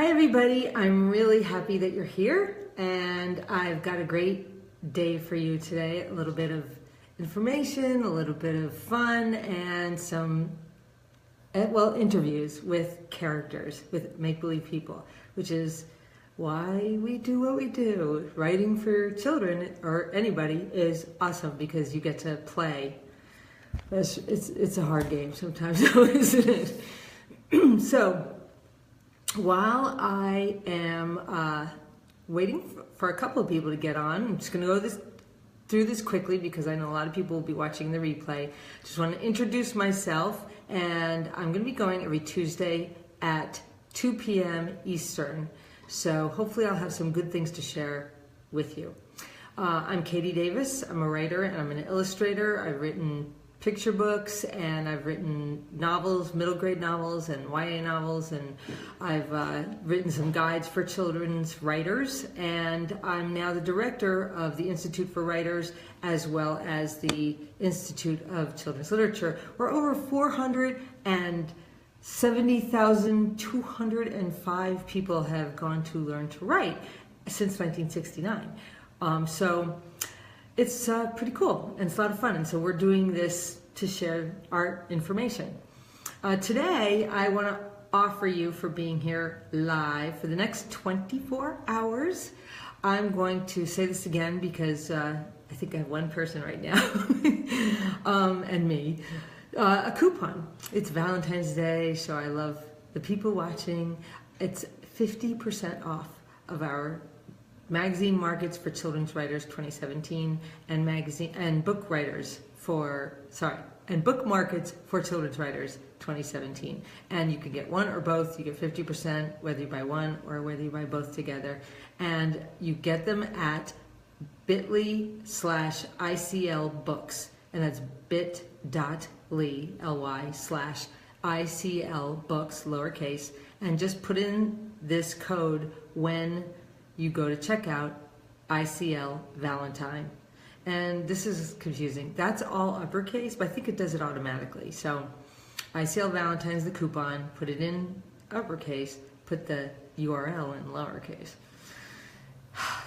Hi everybody, I'm really happy that you're here and I've got a great day for you today. A little bit of information, a little bit of fun, and some, interviews with characters, with make-believe people, which is why we do what we do. Writing for children or anybody is awesome because you get to play. It's a hard game sometimes, isn't it? So, while I am waiting for a couple of people to get on, I'm just going to go through this quickly because I know a lot of people will be watching the replay. Just want to introduce myself, and I'm going to be going every Tuesday at 2 p.m. Eastern. So hopefully I'll have some good things to share with you. I'm Katie Davis. I'm a writer and I'm an illustrator. I've written picture books and I've written novels, middle grade novels and YA novels, and I've written some guides for children's writers, and I'm now the director of the Institute for Writers as well as the Institute of Children's Literature, where over 470,205 people have gone to learn to write since 1969. So it's pretty cool and it's a lot of fun, and so we're doing this to share our information. Today I want to offer you, for being here live for the next 24 hours, I'm going to say this again because I think I have one person right now and me, a coupon. It's Valentine's Day, so I love the people watching. It's 50% off of our Magazine Markets for Children's Writers 2017 and book markets for children's writers 2017. And you can get one or both. You get 50% whether you buy one or whether you buy both together. And you get them at bit.ly/ICL books. And that's bit.ly/ICL books, lowercase. And just put in this code when you go to checkout, ICL Valentine. And this is confusing. That's all uppercase, but I think it does it automatically. So ICL Valentine is the coupon. Put it in uppercase. Put the URL in lowercase.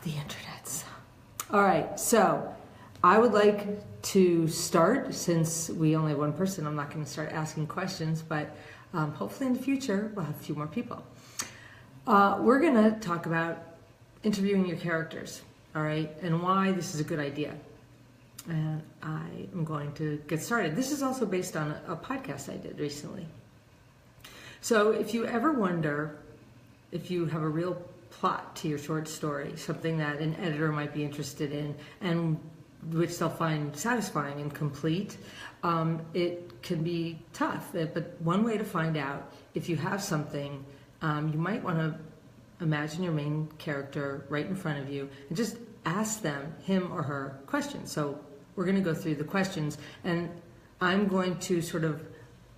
The internet's. All right, so I would like to start. Since we only have one person, I'm not going to start asking questions, but hopefully in the future we'll have a few more people. We're going to talk about interviewing your characters, all right, and why this is a good idea. And I am going to get started. This is also based on a podcast I did recently. So if you ever wonder if you have a real plot to your short story, something that an editor might be interested in and which they'll find satisfying and complete, it can be tough. But one way to find out if you have something, you might want to imagine your main character right in front of you and just ask them, him or her, questions. So we're going to go through the questions, and I'm going to sort of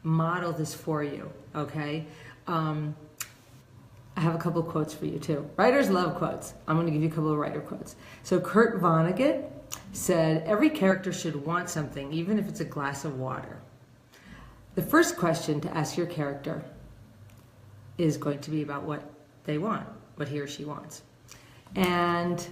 model this for you, okay? I have a couple of quotes for you too. Writers love quotes. I'm going to give you a couple of writer quotes. So Kurt Vonnegut said, every character should want something, even if it's a glass of water. The first question to ask your character is going to be about what they want, what he or she wants. And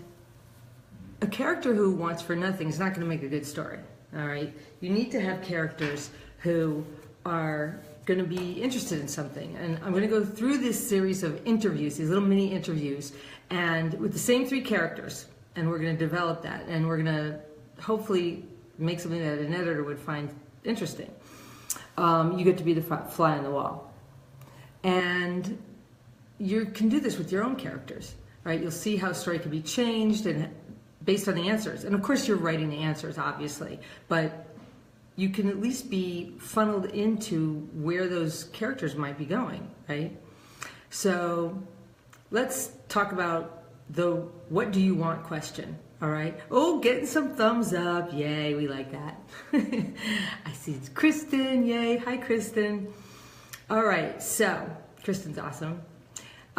a character who wants for nothing is not going to make a good story, all right? You need to have characters who are going to be interested in something. And I'm going to go through this series of interviews, these little mini interviews, and with the same three characters, and we're going to develop that, and we're going to hopefully make something that an editor would find interesting. You get to be the fly on the wall. And you can do this with your own characters, right? You'll see how a story can be changed and based on the answers. And of course you're writing the answers, obviously, but you can at least be funneled into where those characters might be going, right? So let's talk about the what do you want question, all right? Oh, getting some thumbs up. Yay, we like that. I see it's Kristen. Yay. Hi, Kristen. All right, so Kristen's awesome.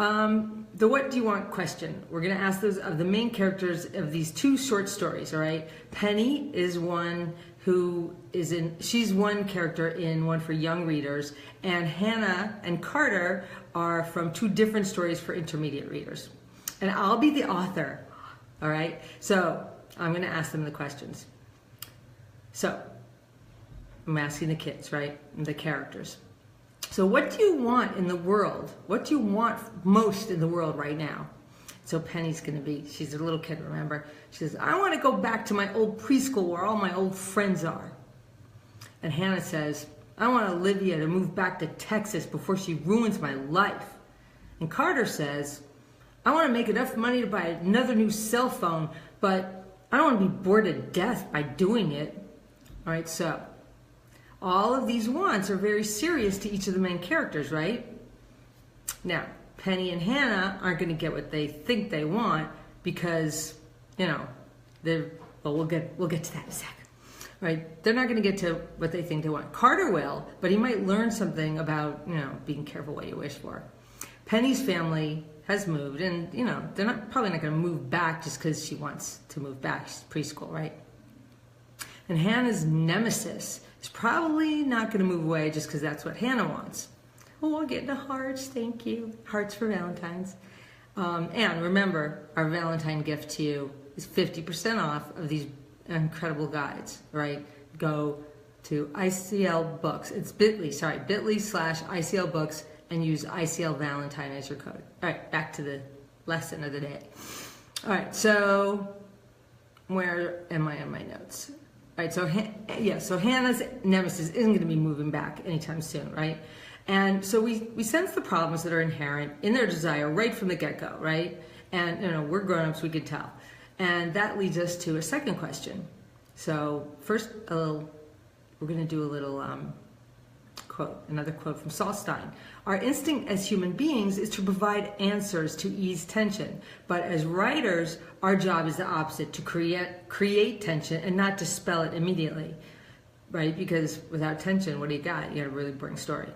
The what do you want question. We're going to ask those of the main characters of these two short stories, all right? Penny is one who is she's one character in one for young readers, and Hannah and Carter are from two different stories for intermediate readers. And I'll be the author, all right? So I'm going to ask them the questions. So I'm asking the kids, right? The characters. So what do you want in the world? What do you want most in the world right now? So Penny's going to be, she's a little kid, remember? She says, I want to go back to my old preschool where all my old friends are. And Hannah says, I want Olivia to move back to Texas before she ruins my life. And Carter says, I want to make enough money to buy another new cell phone, but I don't want to be bored to death by doing it. All right, so all of these wants are very serious to each of the main characters, right? Now, Penny and Hannah aren't going to get what they think they want because, you know, we'll get to that in a second. Right? They're not going to get to what they think they want. Carter will, but he might learn something about, you know, being careful what you wish for. Penny's family has moved, and, you know, they're probably not going to move back just because she wants to move back. She's preschool, right? And Hannah's nemesis is probably not going to move away just because that's what Hannah wants. Oh, I'll get into hearts, thank you. Hearts for Valentine's. And remember, our Valentine gift to you is 50% off of these incredible guides, right? Go to ICL Books. It's bit.ly/ICL Books, and use ICL Valentine as your code. All right, back to the lesson of the day. All right, so where am I on my notes? All right, so Hannah's nemesis isn't going to be moving back anytime soon, right? And so we sense the problems that are inherent in their desire right from the get-go, right? And, you know, we're grown-ups, we can tell. And that leads us to a second question. So first, we're going to do a little quote, another quote from Saul Stein. Our instinct as human beings is to provide answers to ease tension. But as writers, our job is the opposite, to create tension and not dispel it immediately, right? Because without tension, what do you got? You got a really boring story.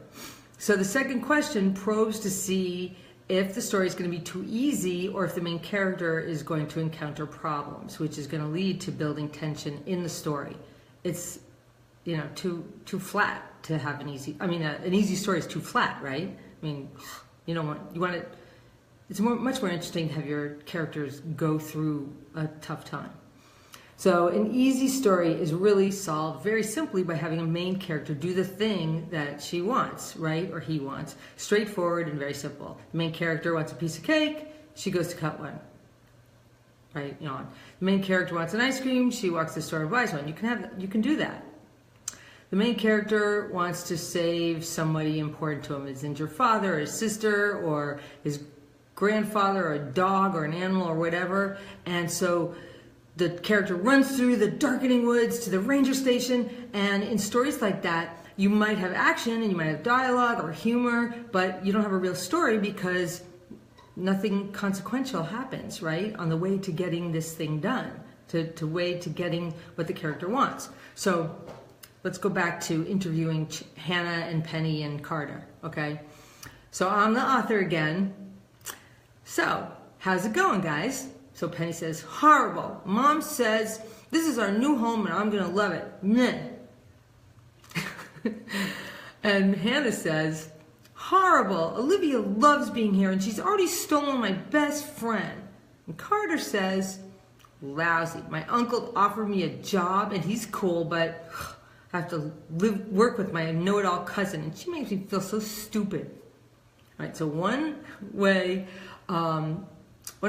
So the second question probes to see if the story is going to be too easy or if the main character is going to encounter problems, which is going to lead to building tension in the story. It's, you know, too flat to have an easy, an easy story is too flat, right? I mean, you want it, it's much more interesting to have your characters go through a tough time. So an easy story is really solved very simply by having a main character do the thing that she wants, right? Or he wants. Straightforward and very simple. The main character wants a piece of cake, she goes to cut one. Right? You know, the main character wants an ice cream, she walks to the store and buys one. You can do that. The main character wants to save somebody important to him. His injured father, or his sister, or his grandfather, or a dog, or an animal, or whatever. And so the character runs through the darkening woods to the ranger station, and in stories like that, you might have action and you might have dialogue or humor, but you don't have a real story because nothing consequential happens, right, on the way to getting this thing done, to way to getting what the character wants. So let's go back to interviewing Hannah and Penny and Carter, okay? So I'm the author again. So, how's it going, guys? So Penny says, horrible. Mom says, this is our new home and I'm going to love it. Meh. And Hannah says, horrible. Olivia loves being here and she's already stolen my best friend. And Carter says, lousy. My uncle offered me a job and he's cool, but I have to work with my know-it-all cousin and she makes me feel so stupid. All right, so one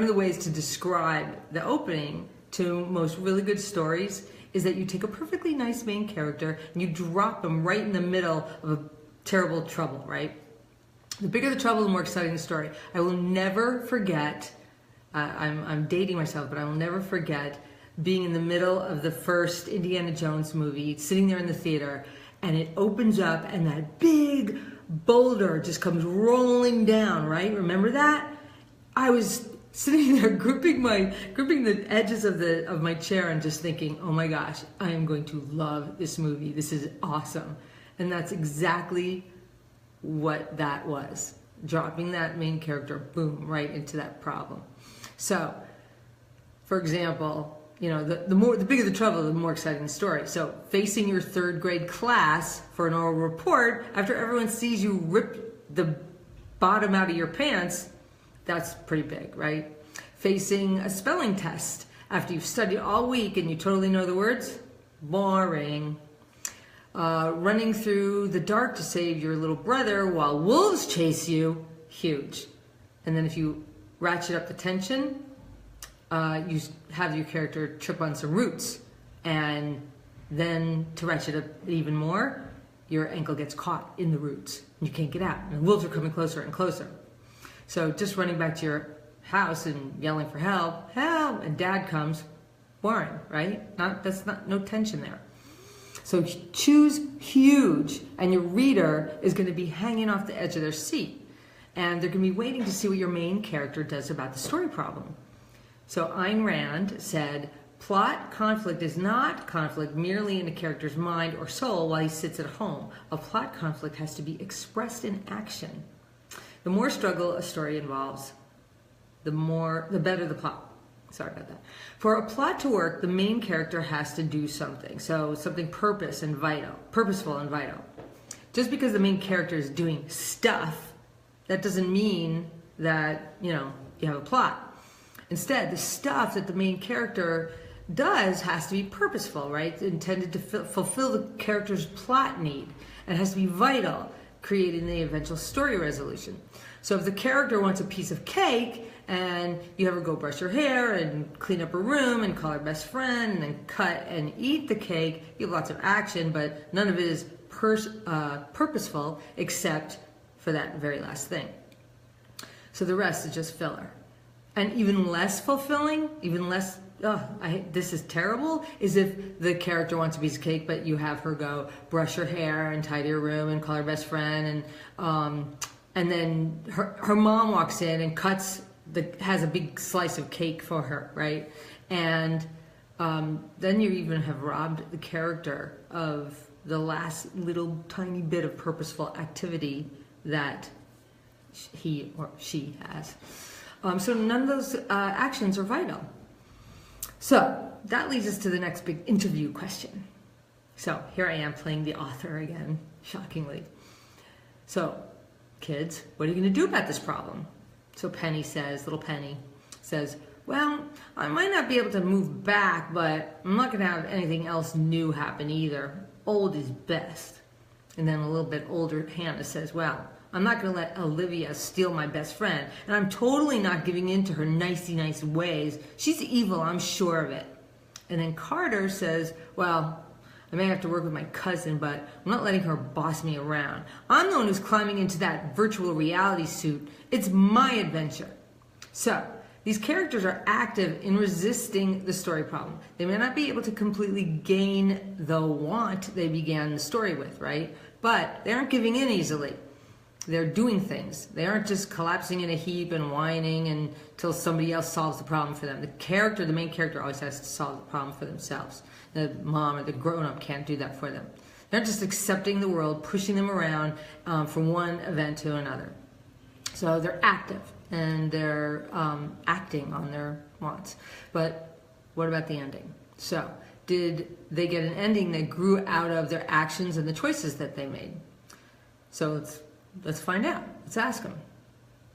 of the ways to describe the opening to most really good stories is that you take a perfectly nice main character and you drop them right in the middle of a terrible trouble, right? The bigger the trouble, the more exciting the story. I will never forget, I'm dating myself, but I will never forget being in the middle of the first Indiana Jones movie, sitting there in the theater, and it opens up and that big boulder just comes rolling down, right? Remember that? I was sitting there gripping the edges of my chair and just thinking, oh my gosh, I am going to love this movie. This is awesome. And that's exactly what that was. dropping that main character, boom, right into that problem. So, for example, you know, the bigger the trouble, the more exciting the story. So, facing your third grade class for an oral report after everyone sees you rip the bottom out of your pants, that's pretty big, right? Facing a spelling test after you've studied all week and you totally know the words, boring. Running through the dark to save your little brother while wolves chase you, huge. And then if you ratchet up the tension, you have your character trip on some roots. And then to ratchet up even more, your ankle gets caught in the roots. And you can't get out. And the wolves are coming closer and closer. So just running back to your house and yelling for help, help, and dad comes, boring, right? That's no tension there. So choose huge, and your reader is going to be hanging off the edge of their seat. And they're going to be waiting to see what your main character does about the story problem. So Ayn Rand said, plot conflict is not conflict merely in a character's mind or soul while he sits at home. A plot conflict has to be expressed in action. The more struggle a story involves, the better the plot. Sorry about that. For a plot to work, the main character has to do something. So something purposeful and vital. Just because the main character is doing stuff, that doesn't mean that, you know, you have a plot. Instead, the stuff that the main character does has to be purposeful, right? Intended to fulfill the character's plot need. And has to be vital, creating the eventual story resolution. So if the character wants a piece of cake, and you have her go brush her hair and clean up her room and call her best friend and then cut and eat the cake, you have lots of action, but none of it is purposeful except for that very last thing. So the rest is just filler. And even less fulfilling, even less, this is terrible, is if the character wants a piece of cake, but you have her go brush her hair and tidy her room and call her best friend, and then her mom walks in and has a big slice of cake for her, right? And then you even have robbed the character of the last little tiny bit of purposeful activity that he or she has. So none of those actions are vital. So that leads us to the next big interview question. So here I am playing the author again, shockingly. So kids, what are you going to do about this problem? So little Penny says, well, I might not be able to move back, but I'm not going to have anything else new happen either. Old is best. And then a little bit older Hannah says, well, I'm not going to let Olivia steal my best friend, and I'm totally not giving in to her nicey nice ways. She's evil, I'm sure of it. And then Carter says, well, I may have to work with my cousin, but I'm not letting her boss me around. I'm the one who's climbing into that virtual reality suit. It's my adventure. So, these characters are active in resisting the story problem. They may not be able to completely gain the want they began the story with, right? But they aren't giving in easily. They're doing things. They aren't just collapsing in a heap and whining until somebody else solves the problem for them. The main character always has to solve the problem for themselves. The mom or the grown-up can't do that for them. They're just accepting the world, pushing them around from one event to another. So they're active and they're acting on their wants. But what about the ending? So did they get an ending that grew out of their actions and the choices that they made? So let's find out. Let's ask them.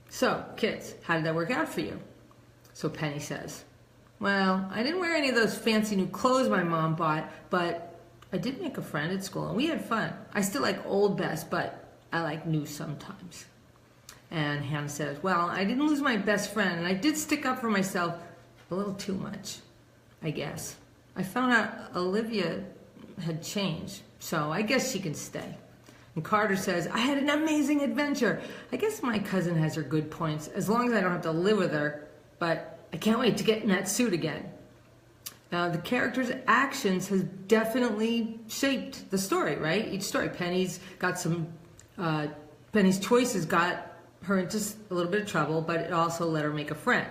So kids, how did that work out for you? So Penny says, well, I didn't wear any of those fancy new clothes my mom bought, but I did make a friend at school and we had fun. I still like old best, but I like new sometimes. And Hannah says, well, I didn't lose my best friend and I did stick up for myself a little too much, I guess. I found out Olivia had changed, so I guess she can stay. And Carter says, I had an amazing adventure. I guess my cousin has her good points, as long as I don't have to live with her, but I can't wait to get in that suit again. Now, the character's actions has definitely shaped the story, right? Each story. Penny's choices got her into a little bit of trouble, but it also let her make a friend.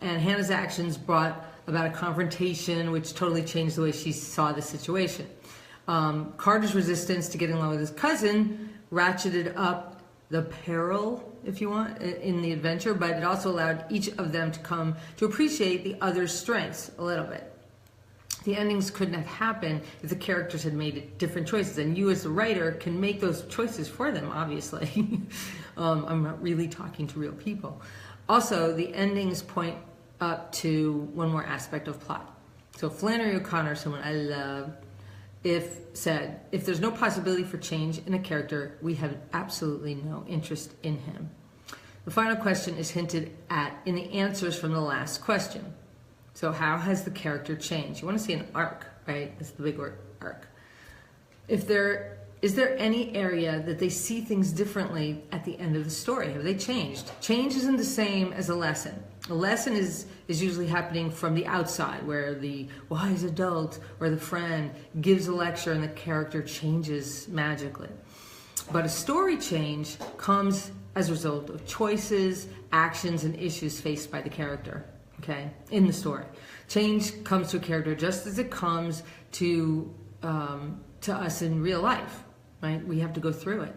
And Hannah's actions brought about a confrontation, which totally changed the way she saw the situation. Carter's resistance to getting along with his cousin ratcheted up the peril, if you want, in the adventure, but it also allowed each of them to come to appreciate the other's strengths a little bit. The endings couldn't have happened if the characters had made different choices, and you as the writer can make those choices for them, obviously. I'm not really talking to real people. Also, the endings point up to one more aspect of plot. So Flannery O'Connor, someone I love, said, if there's no possibility for change in a character, we have absolutely no interest in him. The final question is hinted at in the answers from the last question. So how has the character changed? You want to see an arc, right? That's the big word, arc. Is there any area that they see things differently at the end of the story? Have they changed? Change isn't the same as a lesson. A lesson is usually happening from the outside, where the wise adult or the friend gives a lecture and the character changes magically. But a story change comes as a result of choices, actions, and issues faced by the character. Okay, in the story, change comes to a character just as it comes to us in real life. Right, we have to go through it,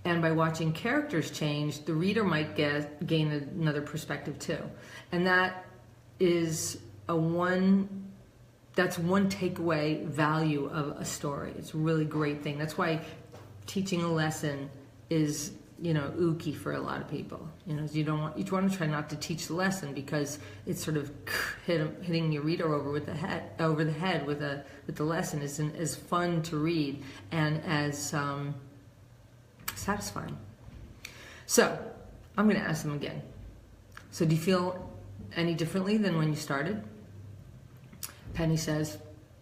and by watching characters change, the reader might gain another perspective too, and that is one takeaway value of a story. It's a really great thing. That's why teaching a lesson is, ooky for a lot of people. You want to try not to teach the lesson because it's sort of hitting your reader over the head with the lesson isn't as fun to read and as satisfying. So I'm going to ask them again. So do you feel any differently than when you started? Penny says,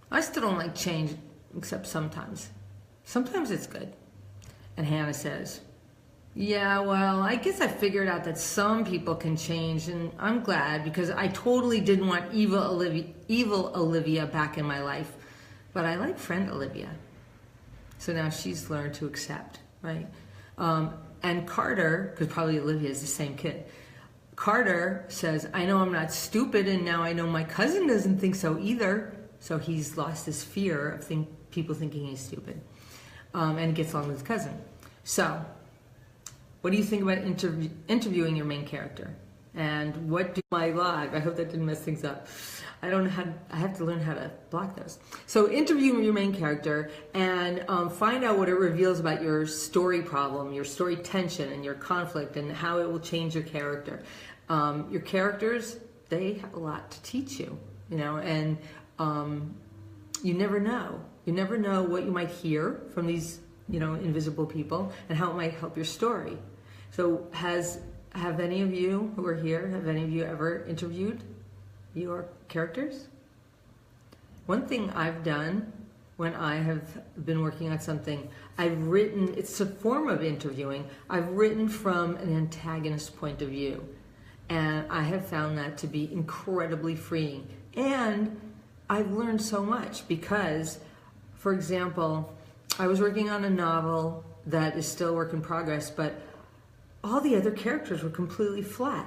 I still don't like change except sometimes. Sometimes it's good. And Hannah says, yeah, well, I guess I figured out that some people can change, and I'm glad because I totally didn't want evil Olivia back in my life, but I like friend Olivia. So now she's learned to accept, right? And Carter, because probably Olivia is the same kid, Carter says, I know I'm not stupid, and now I know my cousin doesn't think so either. So he's lost his fear of people thinking he's stupid, and he gets along with his cousin. So what do you think about interviewing your main character? And what do my live? I hope that didn't mess things up. I have to learn how to block those. So interview your main character and find out what it reveals about your story problem, your story tension, and your conflict, and how it will change your character. Your characters, they have a lot to teach you, and you never know. You never know what you might hear from these, invisible people and how it might help your story. So have any of you who are here, have any of you ever interviewed your characters? One thing I've done when I have been working on something, it's a form of interviewing, I've written from an antagonist point of view. And I have found that to be incredibly freeing. And I've learned so much because, for example, I was working on a novel that is still a work in progress, but all the other characters were completely flat.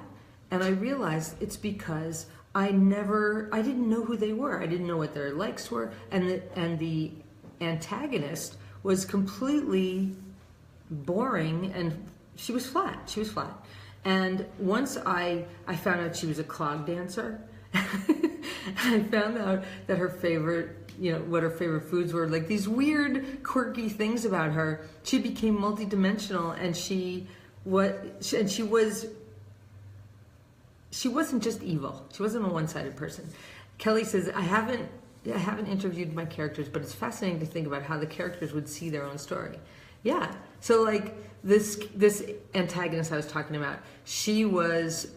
And I realized it's because I didn't know who they were. I didn't know what their likes were. And the antagonist was completely boring, and she was flat. And once I found out she was a clog dancer, I found out that her favorite, what her favorite foods were, like these weird, quirky things about her. She became multidimensional, and she wasn't just evil. She wasn't a one-sided person. Kelly says, I haven't interviewed my characters, but it's fascinating to think about how the characters would see their own story. Yeah. So like this antagonist I was talking about, she was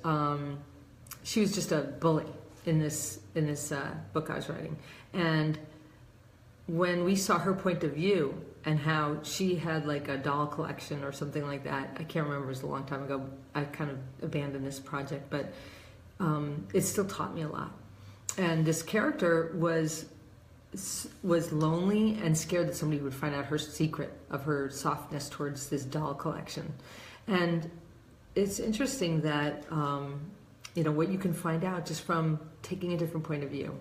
just a bully in this book I was writing. And when we saw her point of view and how she had like a doll collection or something like that, I can't remember, it was a long time ago. I kind of abandoned this project, but it still taught me a lot. And this character was lonely and scared that somebody would find out her secret of her softness towards this doll collection. And it's interesting that what you can find out just from taking a different point of view.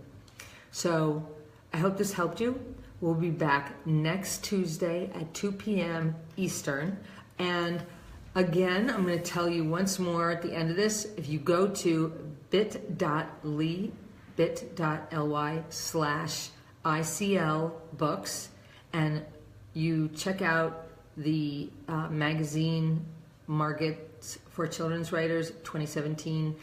So I hope this helped you. We'll be back next Tuesday at 2 p.m. Eastern. And Again, I'm going to tell you once more at the end of this, if you go to bit.ly/ICL books and you check out the magazine Markets for Children's Writers 2017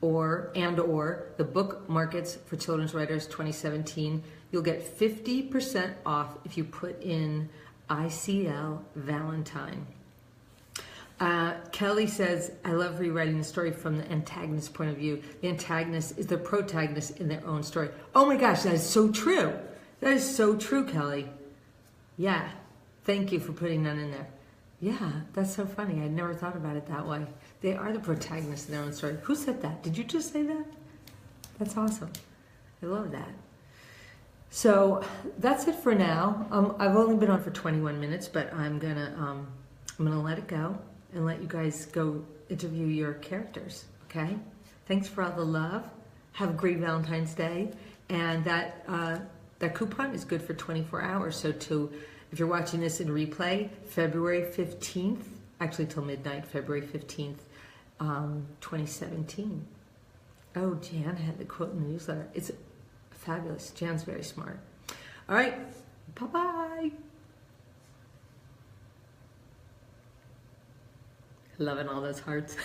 or the book Markets for Children's Writers 2017, you'll get 50% off if you put in ICL Valentine. Kelly says, I love rewriting the story from the antagonist point of view. The antagonist is the protagonist in their own story. Oh my gosh, that is so true. That is so true, Kelly. Yeah, thank you for putting that in there. Yeah, that's so funny. I never thought about it that way. They are the protagonist in their own story. Who said that? Did you just say that? That's awesome. I love that. So that's it for now. I've only been on for 21 minutes, but I'm gonna let it go and let you guys go interview your characters. Okay? Thanks for all the love. Have a great Valentine's Day, and that coupon is good for 24 hours. So if you're watching this in replay, February 15th, actually till midnight, February 15th, 2017. Oh, Jan had the quote in the newsletter. It's fabulous. Jan's very smart. All right. Bye-bye. Loving all those hearts.